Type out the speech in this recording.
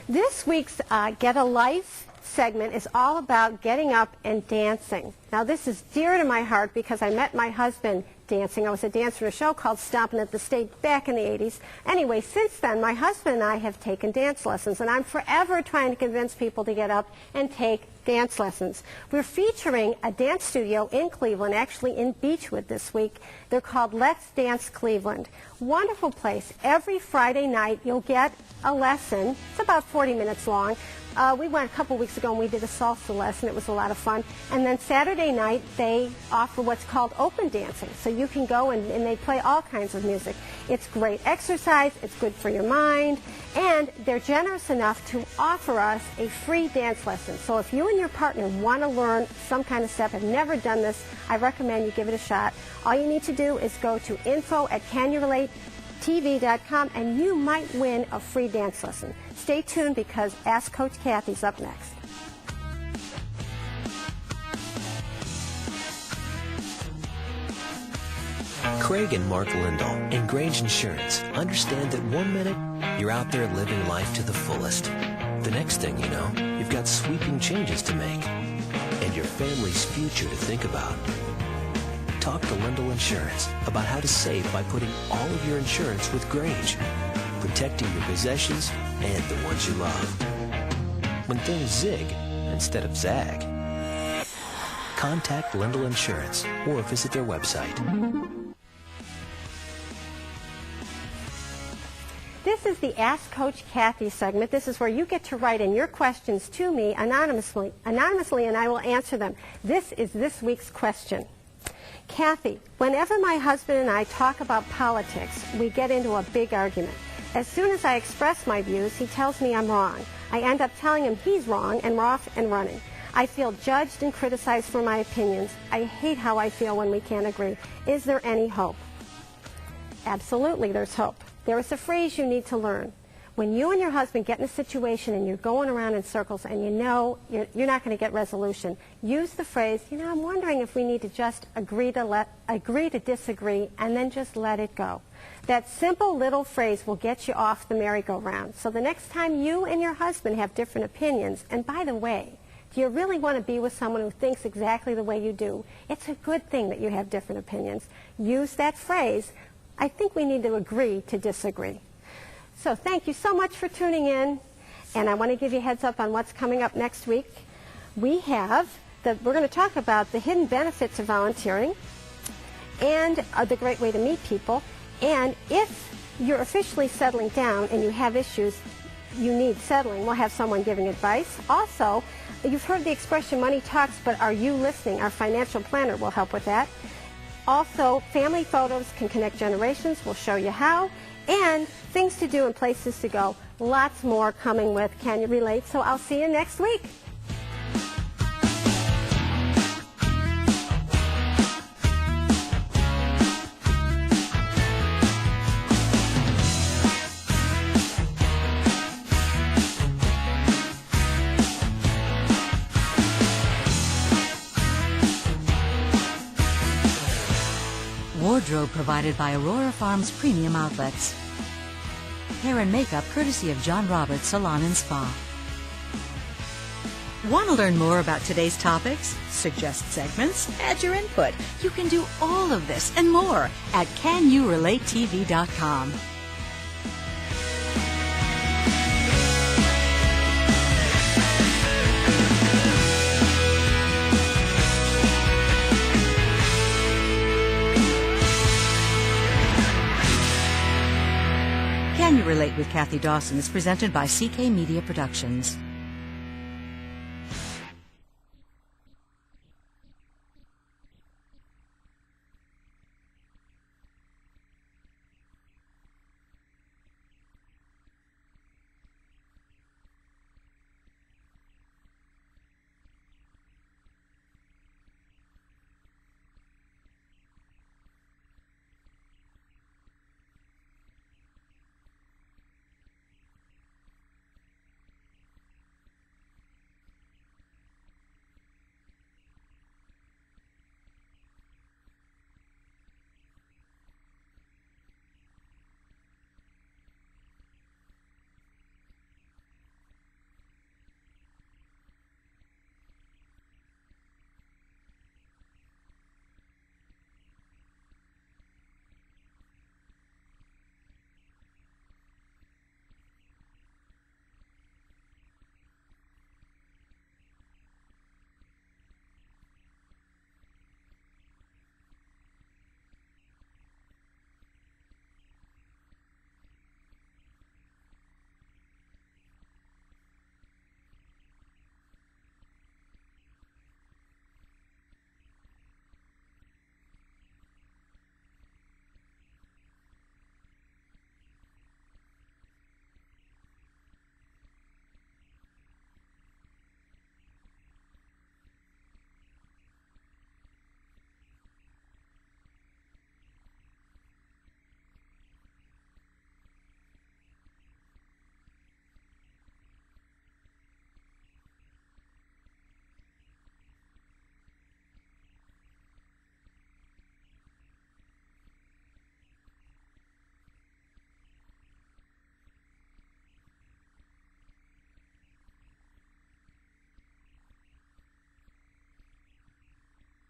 This week's Get a Life segment is all about getting up and dancing. Now, this is dear to my heart because I met my husband dancing. I was a dancer in a show called Stompin' at the State back in the 80s. Anyway, since then, my husband and I have taken dance lessons, and I'm forever trying to convince people to get up and take dance lessons. We're featuring a dance studio in Cleveland, actually in Beechwood this week. They're called Let's Dance Cleveland. Wonderful place. Every Friday night, you'll get a lesson. It's about 40 minutes long. We went a couple weeks ago and we did a salsa lesson. It was a lot of fun. And then Saturday night, they offer what's called open dancing. So you can go and they play all kinds of music. It's great exercise. It's good for your mind. And they're generous enough to offer us a free dance lesson. So if you and your partner want to learn some kind of step, have never done this, I recommend you give it a shot. All you need to do is go to info@canyourelatetv.com and you might win a free dance lesson. Stay tuned because Ask Coach Kathy's up next. Craig and Mark Lindahl in Grange Insurance understand that 1 minute you're out there living life to the fullest. The next thing you know, you've got sweeping changes to make and your family's future to think about. Talk to Lindahl Insurance about how to save by putting all of your insurance with Grange, protecting your possessions and the ones you love. When things zig instead of zag, contact Lindahl Insurance or visit their website. This is the Ask Coach Kathy segment. This is where you get to write in your questions to me anonymously, and I will answer them. This is this week's question. Kathy, whenever my husband and I talk about politics, we get into a big argument. As soon as I express my views, he tells me I'm wrong. I end up telling him he's wrong, and we're off and running. I feel judged and criticized for my opinions. I hate how I feel when we can't agree. Is there any hope? Absolutely, there's hope. There is a phrase you need to learn. When you and your husband get in a situation and you're going around in circles and you know you're not going to get resolution, use the phrase, I'm wondering if we need to just agree to disagree and then just let it go. That simple little phrase will get you off the merry-go-round. So the next time you and your husband have different opinions, and by the way, do you really want to be with someone who thinks exactly the way you do? It's a good thing that you have different opinions. Use that phrase. I think we need to agree to disagree. So thank you so much for tuning in, and I want to give you a heads up on what's coming up next week. We're going to talk about the hidden benefits of volunteering and the great way to meet people. And if you're officially settling down and you have issues you need settling, we'll have someone giving advice. Also, you've heard the expression money talks, but are you listening? Our financial planner will help with that. Also, family photos can connect generations. We'll show you how. And things to do and places to go. Lots more coming with Can You Relate? So I'll see you next week. Wardrobe provided by Aurora Farms Premium Outlets. Hair and makeup courtesy of John Roberts Salon and Spa. Want to learn more about today's topics? Suggest segments? Add your input. You can do all of this and more at CanYouRelateTV.com. Can You Relate with Kathy Dawson is presented by CK Media Productions.